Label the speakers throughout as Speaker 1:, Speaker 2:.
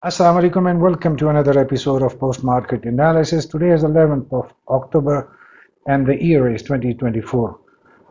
Speaker 1: Assalamu alaikum and welcome to another episode of Post Market Analysis. Today is 11th of October and the year is 2024.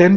Speaker 1: 10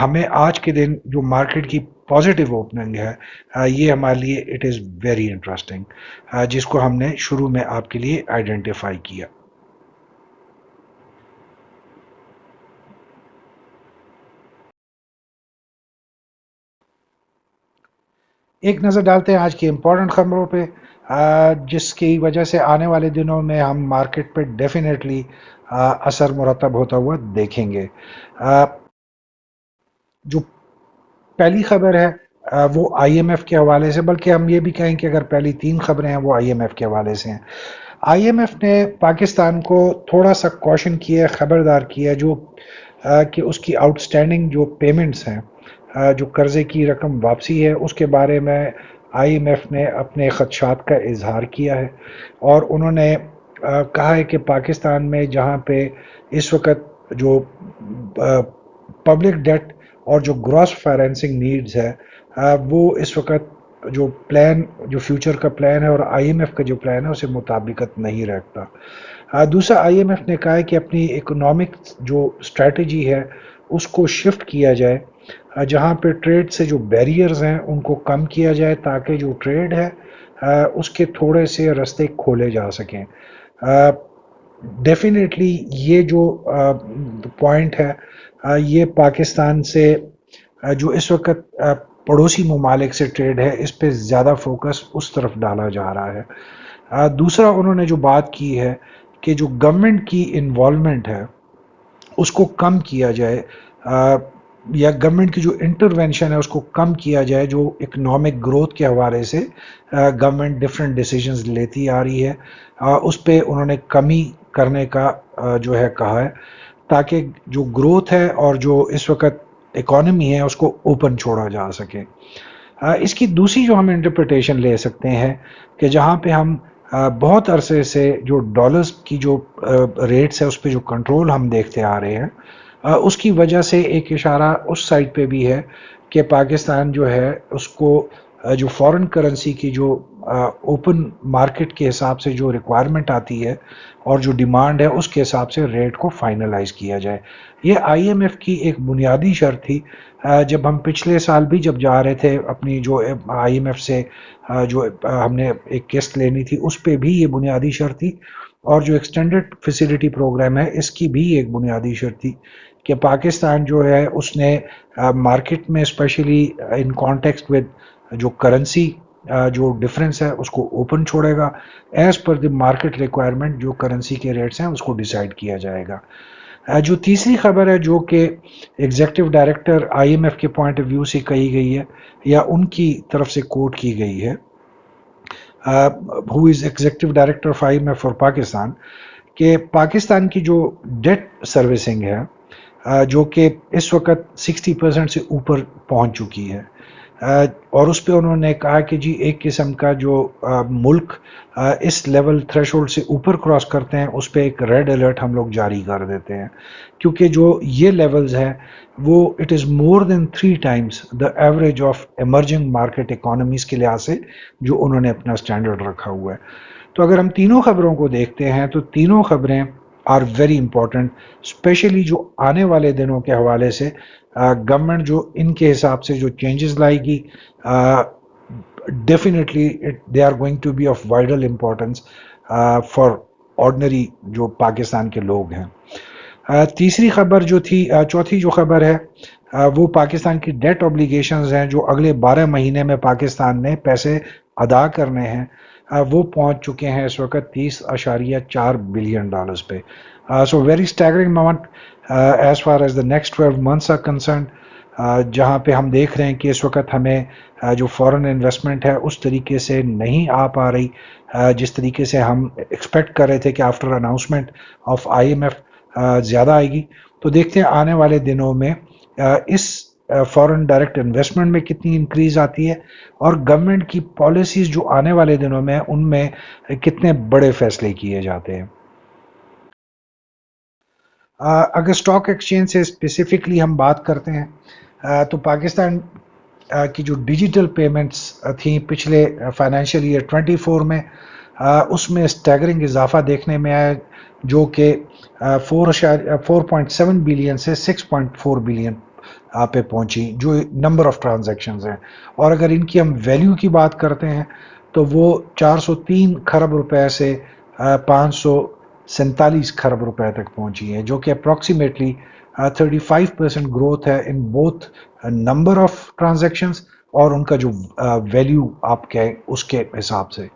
Speaker 1: ہمیں آج کے دن جو market کی positive opening ہے یہ ہمارے لیے اٹ از ویری انٹرسٹنگ، جس کو ہم نے شروع میں آپ کے لیے آئیڈینٹیفائی کیا۔ ایک نظر ڈالتے ہیں آج کی امپورٹنٹ خبروں پہ، جس کی وجہ سے آنے والے دنوں میں ہم مارکیٹ پہ ڈیفینیٹلی اثر مرتب ہوتا ہوا دیکھیں گے۔ جو پہلی خبر ہے وہ آئی ایم ایف کے حوالے سے، بلکہ ہم یہ بھی کہیں کہ اگر پہلی تین خبریں ہیں وہ آئی ایم ایف کے حوالے سے ہیں۔ آئی ایم ایف نے پاکستان کو تھوڑا سا کوشن کیا، خبردار کیا، جو کہ اس کی آؤٹ اسٹینڈنگ جو پیمنٹس ہیں، جو قرضے کی رقم واپسی ہے، اس کے بارے میں آئی ایم ایف نے اپنے خدشات کا اظہار کیا ہے، اور انہوں نے کہا ہے کہ پاکستان میں جہاں پہ اس وقت جو پبلک ڈیٹ اور جو گراس فائنینسنگ نیڈز ہے وہ اس وقت جو پلان، جو فیوچر کا پلان ہے اور آئی ایم ایف کا جو پلان ہے اسے مطابقت نہیں رکھتا۔ دوسرا، آئی ایم ایف نے کہا ہے کہ اپنی اکنامک جو اسٹریٹجی ہے اس کو شفٹ کیا جائے، جہاں پہ ٹریڈ سے جو بیریئرز ہیں ان کو کم کیا جائے تاکہ جو ٹریڈ ہے اس کے تھوڑے سے رستے کھولے جا سکیں۔ ڈیفینیٹلی یہ جو پوائنٹ ہے یہ پاکستان سے جو اس وقت پڑوسی ممالک سے ٹریڈ ہے اس پہ زیادہ فوکس اس طرف ڈالا جا رہا ہے۔ دوسرا انہوں نے جو بات کی ہے کہ جو گورنمنٹ کی انوالومنٹ ہے اس کو کم کیا جائے، یا گورنمنٹ کی جو انٹرونشن ہے اس کو کم کیا جائے، جو اکنامک گروتھ کے حوالے سے گورنمنٹ ڈفرینٹ ڈیسیجنز لیتی آ رہی ہے، اس پہ انہوں نے کمی کرنے کا جو ہے کہا ہے، تاکہ جو گروتھ ہے اور جو اس وقت اکانومی ہے اس کو اوپن چھوڑا جا سکے۔ اس کی دوسری جو ہم انٹرپریٹیشن لے سکتے ہیں کہ جہاں پہ ہم بہت عرصے سے جو ڈالرز کی جو ریٹس ہے اس پہ جو کنٹرول ہم دیکھتے آ رہے ہیں، اس کی وجہ سے ایک اشارہ اس سائڈ پہ بھی ہے کہ پاکستان جو ہے اس کو جو فورن کرنسی کی جو اوپن مارکیٹ کے حساب سے جو ریکوائرمنٹ آتی ہے اور جو ڈیمانڈ ہے اس کے حساب سے ریٹ کو فائنلائز کیا جائے۔ یہ آئی ایم ایف کی ایک بنیادی شرط تھی، جب ہم پچھلے سال بھی جب جا رہے تھے اپنی جو آئی ایم ایف سے جو ہم نے ایک قسط لینی تھی اس پہ بھی یہ بنیادی شرط تھی، اور جو ایکسٹینڈڈ فیسیلٹی پروگرام ہے اس کی بھی ایک بنیادی شرط تھی کہ پاکستان جو ہے اس نے مارکیٹ میں اسپیشلی ان کانٹیکسٹ ود جو کرنسی جو ڈفرینس ہے اس کو اوپن چھوڑے گا، as per the market requirement جو کرنسی کے ریٹس ہیں اس کو ڈیسائیڈ کیا جائے گا۔ جو تیسری خبر ہے جو کہ executive director I M F کے پوائنٹ آف ویو سے کہی گئی ہے یا ان کی طرف سے کوٹ کی گئی ہے، who is executive director of I M F for Pakistan, کہ پاکستان کی جو ڈیٹ سروسنگ ہے جو کہ اس وقت 60% سے اوپر پہنچ چکی ہے، اور اس پہ انہوں نے کہا کہ جی ایک قسم کا جو ملک اس لیول تھریش ہولڈ سے اوپر کراس کرتے ہیں اس پہ ایک ریڈ الرٹ ہم لوگ جاری کر دیتے ہیں، کیونکہ جو یہ لیولز ہیں وہ it is more than 3 times the average of emerging market economies کے لحاظ سے جو انہوں نے اپنا سٹینڈرڈ رکھا ہوا ہے۔ تو اگر ہم تینوں خبروں کو دیکھتے ہیں تو تینوں خبریں آر ویری امپورٹنٹ، اسپیشلی جو آنے والے دنوں کے حوالے سے گورنمنٹ جو ان کے حساب سے جو چینجز لائے گی، definitely they are going to be of vital importance for ordinary جو پاکستان کے لوگ ہیں۔ تیسری خبر جو تھی، چوتھی جو خبر ہے وہ پاکستان کی ڈیٹ اوبلیگیشنز ہیں جو اگلے 12 مہینے میں پاکستان نے پیسے ادا کرنے ہیں، وہ پہنچ چکے ہیں اس وقت 30.4 بلین ڈالرز پہ۔ So very staggering amount as far as the next 12 months are concerned, جہاں پہ ہم دیکھ رہے ہیں کہ اس وقت ہمیں جو فورن انویسٹمنٹ ہے اس طریقے سے نہیں آ پا رہی جس طریقے سے ہم ایکسپیکٹ کر رہے تھے کہ after announcement of I M F زیادہ آئے گی۔ تو دیکھتے ہیں آنے والے دنوں میں اس فورن ڈائریکٹ انویسٹمنٹ میں کتنی انکریز آتی ہے، اور گورنمنٹ کی پالیسیز جو آنے والے دنوں میں ان میں کتنے بڑے فیصلے کیے جاتے ہیں۔ اگر اسٹاک ایکسچینج سے اسپیسیفکلی ہم بات کرتے ہیں تو پاکستان کی جو ڈیجیٹل پیمنٹس تھیں پچھلے فائنینشیل ایئر 24 میں، اس میں اسٹیگرنگ اضافہ دیکھنے میں آیا، جو کہ 4.7 بلین سے 6.4 بلین پہ پہنچی جو نمبر آف ٹرانزیکشنز ہیں، اور اگر ان کی ہم ویلیو کی بات کرتے ہیں تو وہ 403 خرب روپے سے 547 خرب روپے تک پہنچی ہے، جو کہ اپروکسیمیٹلی 35% گروتھ ہے in both number of transactions اور ان کا جو ویلیو آپ کے اس کے حساب سے۔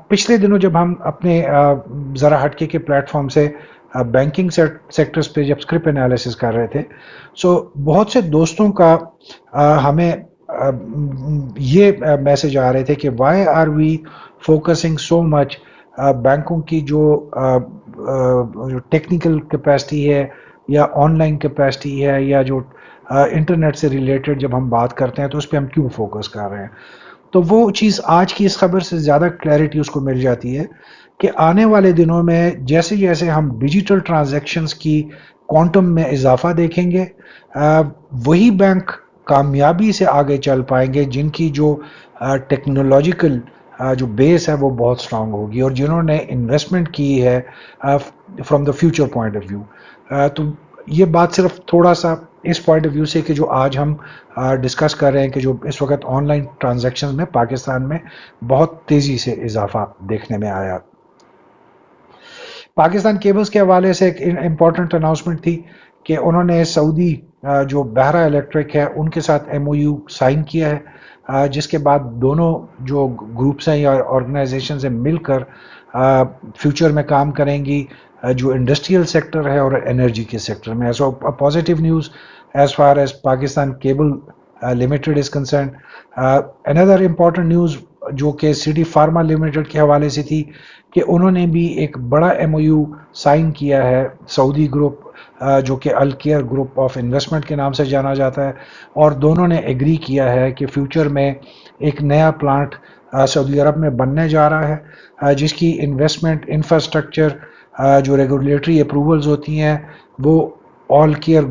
Speaker 1: پچھلے دنوں جب ہم اپنے ذرا ہٹکے کے پلیٹ فارم سے بینکنگ سیکٹرز پہ جب اسکرپ انالیسس کر رہے تھے، سو بہت سے دوستوں کا ہمیں یہ میسج آ رہے تھے کہ وائی آر وی فوکسنگ سو مچ بینکوں کی جو ٹیکنیکل کیپیسٹی ہے یا آن لائن کیپیسٹی ہے یا جو انٹرنیٹ سے ریلیٹڈ جب ہم بات کرتے ہیں تو اس پہ ہم کیوں فوکس کر رہے ہیں۔ تو وہ چیز آج کی اس خبر سے زیادہ کلیئرٹی اس کو مل جاتی ہے کہ آنے والے دنوں میں جیسے جیسے ہم ڈیجیٹل ٹرانزیکشنز کی کوانٹم میں اضافہ دیکھیں گے، وہی بینک کامیابی سے آگے چل پائیں گے جن کی جو ٹیکنالوجیکل جو بیس ہے وہ بہت سٹرونگ ہوگی اور جنہوں نے انویسٹمنٹ کی ہے from the future point of view. تو یہ بات صرف تھوڑا سا اس پوائنٹ آف ویو سے کہ جو آج ہم ڈسکس کر رہے ہیں کہ جو اس وقت آن لائن ٹرانزیکشن میں پاکستان میں بہت تیزی سے اضافہ دیکھنے میں آیا۔ پاکستان کیبلز کے حوالے سے ایک امپورٹنٹ اناؤنسمنٹ تھی کہ انہوں نے سعودی جو بحرہ الیکٹرک ہے ان کے ساتھ ایم او یو سائن کیا ہے، جس کے بعد دونوں جو گروپس ہیں یا آرگنائزیشنز ہیں مل کر فیوچر میں کام کریں گی جو انڈسٹریل سیکٹر ہے اور انرجی کے سیکٹر میں۔ So positive news as far as Pakistan cable limited is concerned. اندر امپورٹنٹ نیوز جو کہ سٹی فارما لمیٹڈ کے حوالے سے تھی کہ انہوں نے بھی ایک بڑا ایم او یو سائن کیا ہے سعودی گروپ جو کہ الکیئر گروپ آف انویسٹمنٹ کے نام سے جانا جاتا ہے، اور دونوں نے ایگری کیا ہے کہ فیوچر میں ایک نیا پلانٹ سعودی عرب میں بننے جا رہا ہے جس کی انویسٹمنٹ انفراسٹرکچر جو ریگولیٹری اپروولز ہوتی ہیں وہ آل کیئر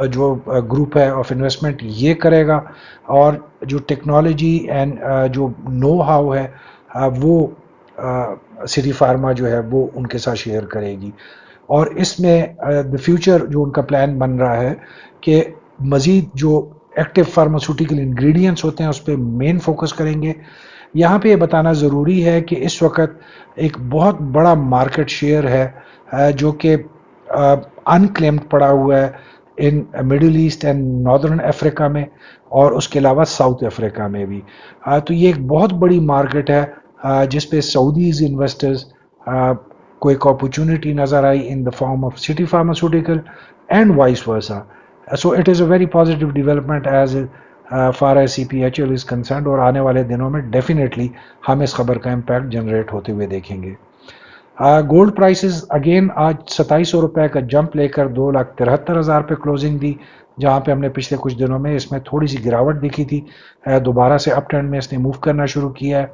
Speaker 1: جو گروپ ہے آف انویسٹمنٹ یہ کرے گا، اور جو ٹیکنالوجی اینڈ جو نو ہاؤ ہے وہ سٹی فارما جو ہے وہ ان کے ساتھ شیئر کرے گی۔ اور اس میں فیوچر جو ان کا پلان بن رہا ہے کہ مزید جو ایکٹیو فارماسیوٹیکل انگریڈینٹس ہوتے ہیں اس پہ مین فوکس کریں گے۔ یہاں پہ یہ بتانا ضروری ہے کہ اس وقت ایک بہت بڑا مارکیٹ شیئر ہے جو کہ انکلیمڈ پڑا ہوا ہے ان مڈل ایسٹ اینڈ ناردرن افریقہ میں اور اس کے علاوہ ساؤتھ افریقہ میں بھی۔ تو یہ ایک بہت بڑی مارکیٹ ہے جس پہ سعودیز انویسٹرز کو ایک اپرچونٹی نظر آئی in the form of city pharmaceutical and vice versa. So it is a very positive development as far as C P H L is concerned, اور آنے والے دنوں میں ڈیفینیٹلی ہم اس خبر کا امپیکٹ جنریٹ ہوتے ہوئے دیکھیں گے۔ گولڈ پرائسز اگین آج 2700 روپے کا جمپ لے کر 2,73,000 پہ کلوزنگ دی، جہاں پہ ہم نے پچھلے کچھ دنوں میں اس میں تھوڑی سی گراوٹ دیکھی تھی، دوبارہ سے اپ ٹرینڈ میں اس نے موو کرنا شروع کیا ہے۔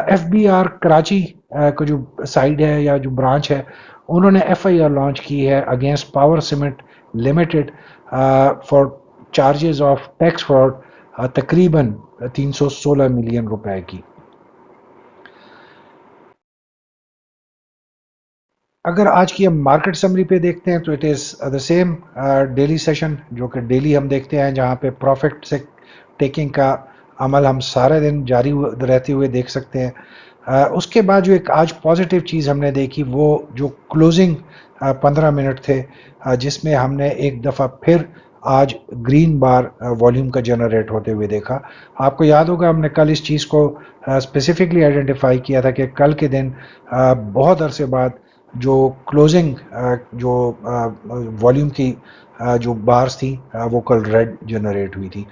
Speaker 1: ایف بی آر کراچی کا جو سائڈ ہے یا جو برانچ ہے انہوں نے ایف آئی آر لانچ کی ہے against Power Cement Limited for charges of tax fraud تقریباً 316 ملین روپے کی۔ اگر آج کی ہم مارکیٹ سمری پہ دیکھتے ہیں تو it is the same daily session جو کہ ڈیلی ہم دیکھتے ہیں، جہاں پہ پروفٹ سے ٹیکنگ کا عمل ہم سارے دن جاری رہتے ہوئے دیکھ سکتے ہیں۔ اس کے بعد جو ایک آج پازیٹیو چیز ہم نے دیکھی وہ جو کلوزنگ 15 منٹ تھے جس میں ہم نے ایک دفعہ پھر آج گرین بار والیوم کا جنریٹ ہوتے ہوئے دیکھا۔ آپ کو یاد ہوگا ہم نے کل اس چیز کو اسپیسیفکلی آئیڈینٹیفائی کیا تھا کہ کل کے دن بہت عرصے بعد جو کلوزنگ جو والیوم کی جو بارز تھی وہ کل ریڈ جنریٹ ہوئی تھی۔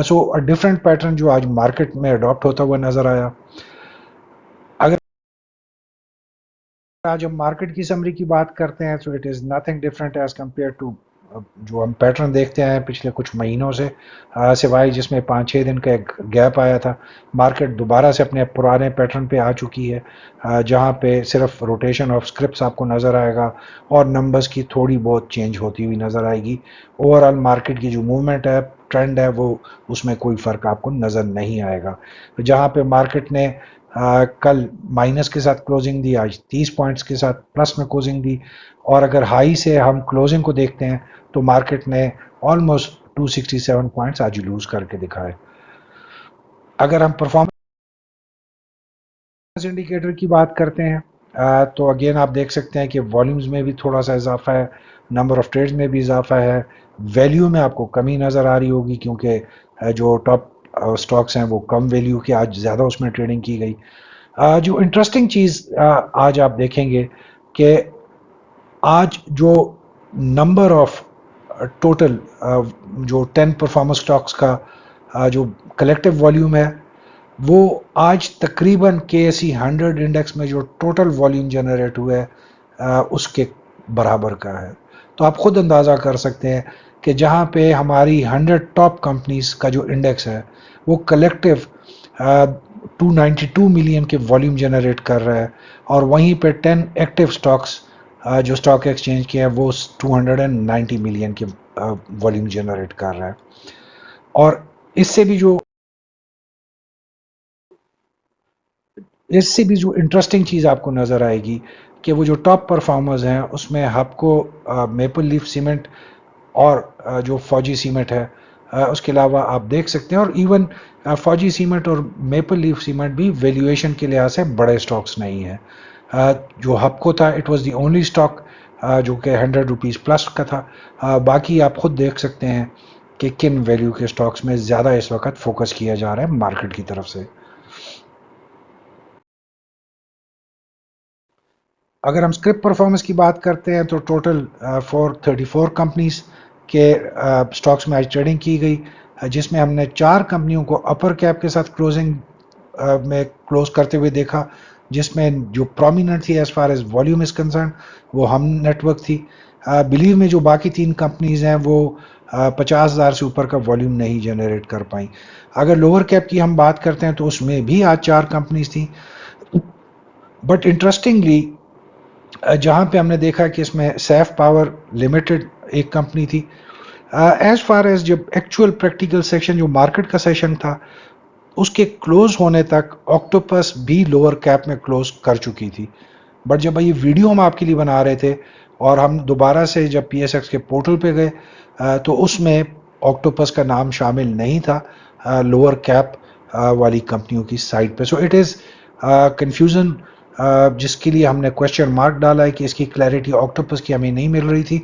Speaker 1: سو ڈفرینٹ پیٹرن جو آج مارکیٹ میں اڈاپٹ ہوتا ہوا نظر آیا۔ اگر آج ہم مارکیٹ کی سمری کی بات کرتے ہیں تو it is nothing different as compare to جو ہم پیٹرن دیکھتے ہیں پچھلے کچھ مہینوں سے، سوائے جس میں 5-6 دن کا ایک گیپ آیا تھا، مارکیٹ دوبارہ سے اپنے پرانے پیٹرن پہ آ چکی ہے، جہاں پہ صرف روٹیشن آف اسکرپٹس آپ کو نظر آئے گا اور نمبرز کی تھوڑی بہت چینج ہوتی ہوئی نظر آئے گی۔ اوور آل مارکیٹ کی جو موومنٹ ہے ٹرینڈ ہے وہ اس میں کوئی فرق آپ کو نظر نہیں آئے گا، جہاں پہ مارکیٹ نے کل مائنس کے ساتھ کلوزنگ دی، آج 30 پوائنٹس کے ساتھ پلس میں کلوزنگ دی، اور اگر ہائی سے ہم کلوزنگ کو دیکھتے ہیں تو مارکیٹ نے آلموسٹ 267 پوائنٹس آج لوز کر کے دکھائے۔ اگر ہم پرفارمنس انڈیکیٹر کی بات کرتے ہیں تو اگین آپ دیکھ سکتے ہیں کہ والیومز میں بھی تھوڑا سا اضافہ ہے، نمبر آف ٹریڈز میں بھی اضافہ ہے، ویلیو میں آپ کو کمی نظر آ رہی ہوگی کیونکہ جو ٹاپ سٹاکس ہیں وہ کم ویلیو کے، آج زیادہ اس میں ٹریڈنگ کی گئی۔ جو انٹرسٹنگ چیز آج آپ دیکھیں گے کہ آج جو نمبر آف ٹوٹل جو 10 پرفارمنس سٹاکس کا جو کلیکٹیو والیوم ہے وہ آج تقریباً کے ایس سی 100 انڈیکس میں جو ٹوٹل والیوم جنریٹ ہوئے اس کے برابر کا ہے۔ تو آپ خود اندازہ کر سکتے ہیں کہ جہاں پہ ہماری 100 ٹاپ کمپنیز کا جو انڈیکس ہے وہ کلیکٹیو 292 ملین کے والیوم جنریٹ کر رہا ہے، اور وہیں پہ 10 ایکٹیو سٹاکس جو سٹاک ایکسچینج کے ہیں وہ 290 ملین کے والیوم جنریٹ کر رہا ہے۔ اور اس سے بھی جو انٹرسٹنگ چیز آپ کو نظر آئے گی کہ وہ جو ٹاپ پرفارمرز ہیں اس میں آپ کو میپل لیف سیمنٹ اور جو فوجی سیمنٹ ہے اس کے علاوہ آپ دیکھ سکتے ہیں، اور ایون فوجی سیمنٹ اور میپل لیف سیمنٹ بھی ویلیویشن کے لحاظ سے بڑے سٹاکس نہیں ہیں۔ جو ہپکو تھا it was the only stock جو کہ 100 روپیز پلس کا تھا۔ باقی آپ خود دیکھ سکتے ہیں کہ کن ویلیو کے سٹاکس میں زیادہ اس وقت فوکس کیا جا رہا ہے مارکیٹ کی طرف سے۔ اگر ہم اسکرپ پرفارمنس کی بات کرتے ہیں تو ٹوٹل 434 کمپنیز کے سٹاکس میں آج ٹریڈنگ کی گئی، جس میں ہم نے 4 کمپنیوں کو اپر کیپ کے ساتھ کلوزنگ میں کلوز کرتے ہوئے دیکھا، جس میں جو پرومیننٹ تھی as far as volume is concern وہ ہم نیٹ ورک تھی۔ بلیو میں جو باقی 3 کمپنیز ہیں وہ 50,000 سے اوپر کا والیوم نہیں جنریٹ کر پائیں۔ اگر لوور کیپ کی ہم بات کرتے ہیں تو اس میں بھی آج 4 کمپنیز تھیں، بٹ انٹرسٹنگلی جہاں پہ ہم نے دیکھا کہ اس میں سیف پاور لمیٹڈ ایک کمپنی تھی۔ ایز فار ایز جب ایکچوئل پریکٹیکل سیشن جو مارکیٹ کا سیشن تھا اس کے کلوز ہونے تک آکٹوپس بھی لوور کیپ میں کلوز کر چکی تھی، بٹ جب یہ ویڈیو ہم آپ کے لیے بنا رہے تھے اور ہم دوبارہ سے جب پی ایس ایکس کے پورٹل پہ گئے تو اس میں آکٹوپس کا نام شامل نہیں تھا لوور کیپ والی کمپنیوں کی سائٹ پہ۔ سو اٹ از کنفیوژن جس کے لیے ہم نے کوشچن مارک ڈالا ہے کہ اس کی کلیئرٹی آکٹوپس کی ہمیں نہیں مل رہی تھی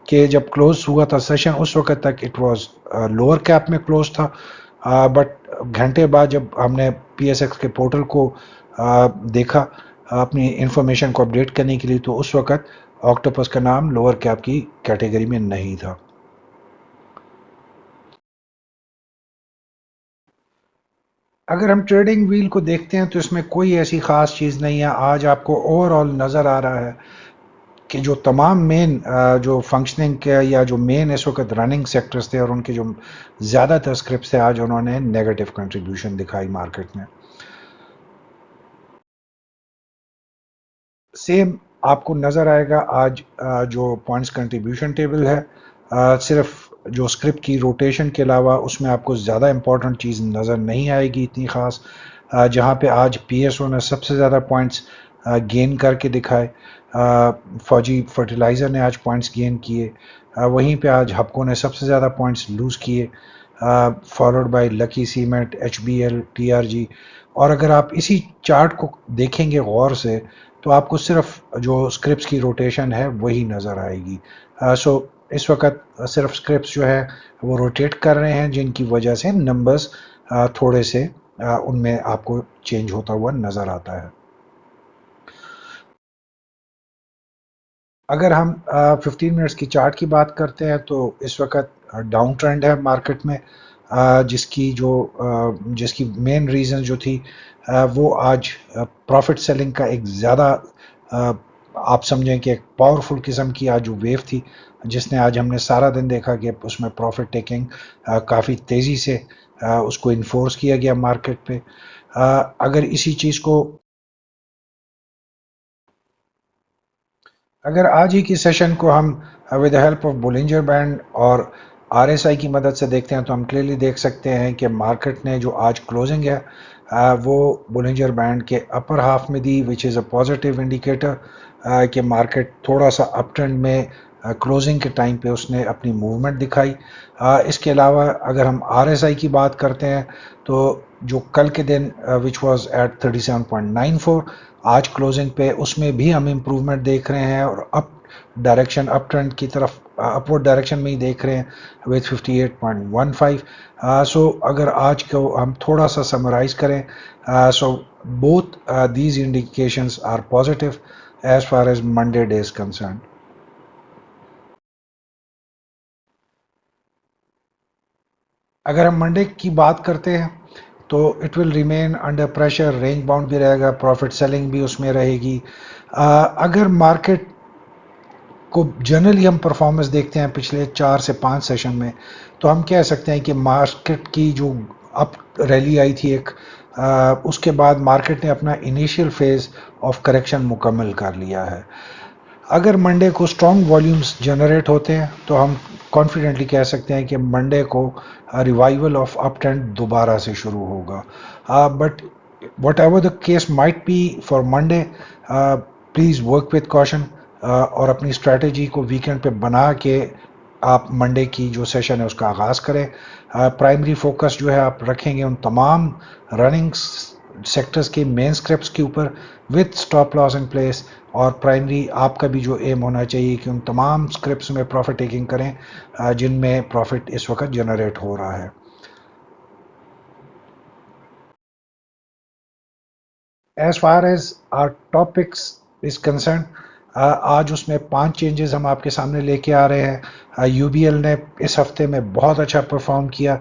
Speaker 1: کہ جب کلوز ہوا تھا سیشن اس وقت تک اٹ واز لوور کیپ میں کلوز تھا، بٹ گھنٹے بعد جب ہم نے پی ایس ایکس کے پورٹل کو دیکھا اپنی انفارمیشن کو اپڈیٹ کرنے کے لیے تو اس وقت آکٹوپس کا نام لوور کیپ کی کیٹیگری میں نہیں تھا۔ اگر ہم ٹریڈنگ ویل کو دیکھتے ہیں تو اس میں کوئی ایسی خاص چیز نہیں ہے۔ آج آپ کو اوور آل نظر آ رہا ہے کہ جو تمام مین جو فنکشننگ کے یا جو مین اس وقت رننگ سیکٹرز تھے اور ان کے جو زیادہ تر اسکرپٹس تھے آج انہوں نے نیگیٹو کنٹریبیوشن دکھائی مارکیٹ میں۔ سیم آپ کو نظر آئے گا آج جو پوائنٹس کنٹریبیوشن ٹیبل ہے صرف جو اسکرپٹ کی روٹیشن کے علاوہ اس میں آپ کو زیادہ امپورٹنٹ چیز نظر نہیں آئے گی اتنی خاص، جہاں پہ آج پی ایس او نے سب سے زیادہ پوائنٹس گین کر کے دکھائے، فوجی فرٹیلائزر نے آج پوائنٹس گین کیے، وہیں پہ آج ہپکو نے سب سے زیادہ پوائنٹس لوز کیے، followed by Lucky Cement, H B L, T R G. اور اگر آپ اسی چارٹ کو دیکھیں گے غور سے تو آپ کو صرف جو اسکرپٹس کی روٹیشن ہے وہی نظر آئے گی۔ سو اس وقت صرف اسکرپٹس جو ہے وہ روٹیٹ کر رہے ہیں جن کی وجہ سے نمبرز تھوڑے سے ان میں آپ کو چینج ہوتا ہوا نظر آتا ہے۔ اگر ہم 15 منٹس کی چارٹ کی بات کرتے ہیں تو اس وقت ڈاؤن ٹرینڈ ہے مارکیٹ میں، جس کی مین ریزن جو تھی وہ آج پروفٹ سیلنگ کا ایک زیادہ آپ سمجھیں کہ ایک پاورفل قسم کی آج جو ویو تھی جس نے آج ہم نے سارا دن دیکھا کہ اس میں پروفٹ ٹیکنگ کافی تیزی سے اس کو انفورس کیا گیا مارکیٹ پہ۔ اگر اسی چیز کو اگر آج ہی کی سیشن کو ہم ود ہیلپ آف بولنجر بینڈ اور آر ایس آئی کی مدد سے دیکھتے ہیں تو ہم کلیئرلی دیکھ سکتے ہیں کہ مارکیٹ نے جو آج کلوزنگ ہے وہ بولنجر بینڈ کے اپر ہاف میں دی وچ از اے پازیٹیو انڈیکیٹر کہ مارکیٹ تھوڑا سا اپ ٹرینڈ میں کلوزنگ کے ٹائم پہ اس نے اپنی موومنٹ دکھائی. اس کے علاوہ اگر ہم آر ایس آئی کی بات کرتے ہیں تو جو کل کے دن وچ واز ایٹ 37.94 آج کلوزنگ پہ اس میں بھی ہم امپروومنٹ دیکھ رہے ہیں اور ڈائریکشن اپ ٹرینڈ کی طرف اپورڈ ڈائریکشن میں ہی دیکھ رہے ہیں وتھ 58.15. سو اگر آج کو ہم تھوڑا سا سمرائز کریں so both these indications are positive as far as Monday day is concerned. اگر ہم منڈے کی بات کرتے ہیں تو it will remain under pressure, range bound بھی رہے گا, پروفٹ سیلنگ بھی اس میں رہے گی. اگر مارکیٹ کو جنرلی ہم پرفارمنس دیکھتے ہیں پچھلے 4 سے 5 سیشن میں تو ہم کہہ سکتے ہیں کہ مارکیٹ کی جو اپ ریلی آئی تھی ایک اس کے بعد مارکیٹ نے اپنا انیشیل فیز آف کریکشن مکمل کر لیا ہے. اگر منڈے کو اسٹرانگ والیومز جنریٹ ہوتے ہیں تو ہم کانفیڈنٹلی کہہ سکتے ہیں کہ منڈے کو ریوائول آف اپ ٹرینڈ دوبارہ سے شروع ہوگا. But whatever the case might be for Monday, please work with caution اور اپنی اسٹریٹجی کو ویکینڈ پہ بنا کے آپ منڈے کی جو سیشن ہے اس کا آغاز کریں. پرائمری فوکس جو ہے آپ رکھیں گے ان تمام رننگ سیکٹرز کے مین سکرپٹس کے اوپر with stop loss in place, اور پرائمری آپ کا بھی جو ایم ہونا چاہیے کہ ان تمام سکرپٹس میں پروفٹ ٹیکنگ کریں جن میں پروفٹ اس وقت جنریٹ ہو رہا ہے. As far as our topics is concern, آج اس میں 5 چینجز ہم آپ کے سامنے لے کے آ رہے ہیں. یو بی ایل نے اس ہفتے میں بہت اچھا پرفارم کیا.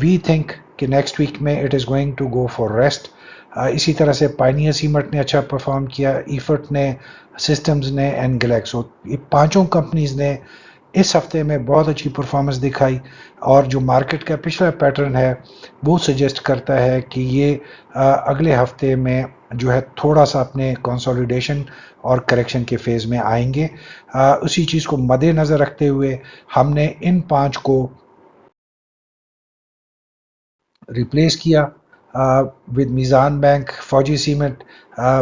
Speaker 1: وی تھنک کہ نیکسٹ ویک میں it is going to go for rest. اسی طرح سے پائنیئر سیمٹ نے اچھا پرفارم کیا, ایفرٹ نے, سسٹمز نے اینڈ گلیکسو, یہ پانچوں کمپنیز نے اس ہفتے میں بہت اچھی پرفارمنس دکھائی. اور جو مارکیٹ کا پچھلا پیٹرن ہے وہ سجیسٹ کرتا ہے کہ یہ اگلے ہفتے میں جو ہے تھوڑا سا اپنے کنسولیڈیشن اور کریکشن کے فیز میں آئیں گے. اسی چیز کو مد نظر رکھتے ہوئے ہم نے ان 5 کو ریپلیس کیا ود میزان bank, Fauji Cement,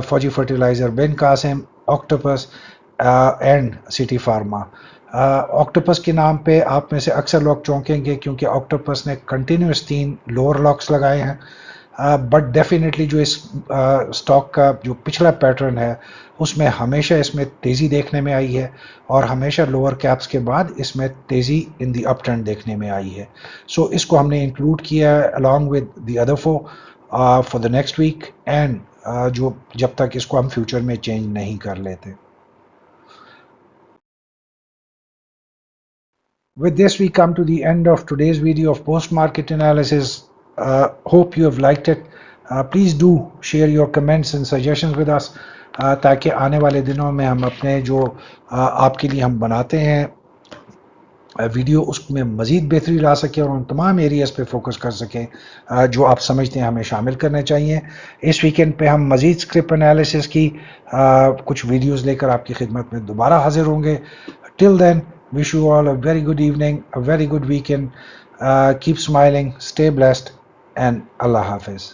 Speaker 1: Fauji Fertilizer, Bin Qasim, Octopus and Citi Pharma. Octopus کے نام پہ آپ میں سے اکثر لوگ چونکیں گے کیونکہ آکٹوپس نے کنٹینیوس 3 لوور لاکس لگائے ہیں, بٹ ڈیفینیٹلی جو اس سٹاک کا جو پچھلا پیٹرن ہے اس میں ہمیشہ اس میں تیزی دیکھنے میں آئی ہے اور ہمیشہ لوور کیپس کے بعد اس میں تیزی ان دی اپ ٹرینڈ دیکھنے میں آئی ہے. سو اس کو ہم نے انکلوڈ کیا along with the other 4 for the next week and جو جب تک اس کو ہم فیوچر میں چینج نہیں کر لیتے. With this, we come to the end of today's video of post-market analysis. Hope you have liked it. Please do share your comments and suggestions with us تاکہ آنے والے دنوں میں ہم اپنے جو آپ کے لیے ہم بناتے ہیں ویڈیو اس میں مزید بہتری لا سکیں اور ان تمام ایریاز پہ فوکس کر سکیں جو آپ سمجھتے ہیں ہمیں شامل کرنے چاہیے. اس ویکینڈ پہ ہم مزید اسکرپٹ انالیسس کی کچھ ویڈیوز لے کر آپ کی خدمت میں دوبارہ حاضر ہوں گے. ٹل دین wish you all a very good evening, a very good weekend. Keep smiling, stay blessed, and Allah Hafiz.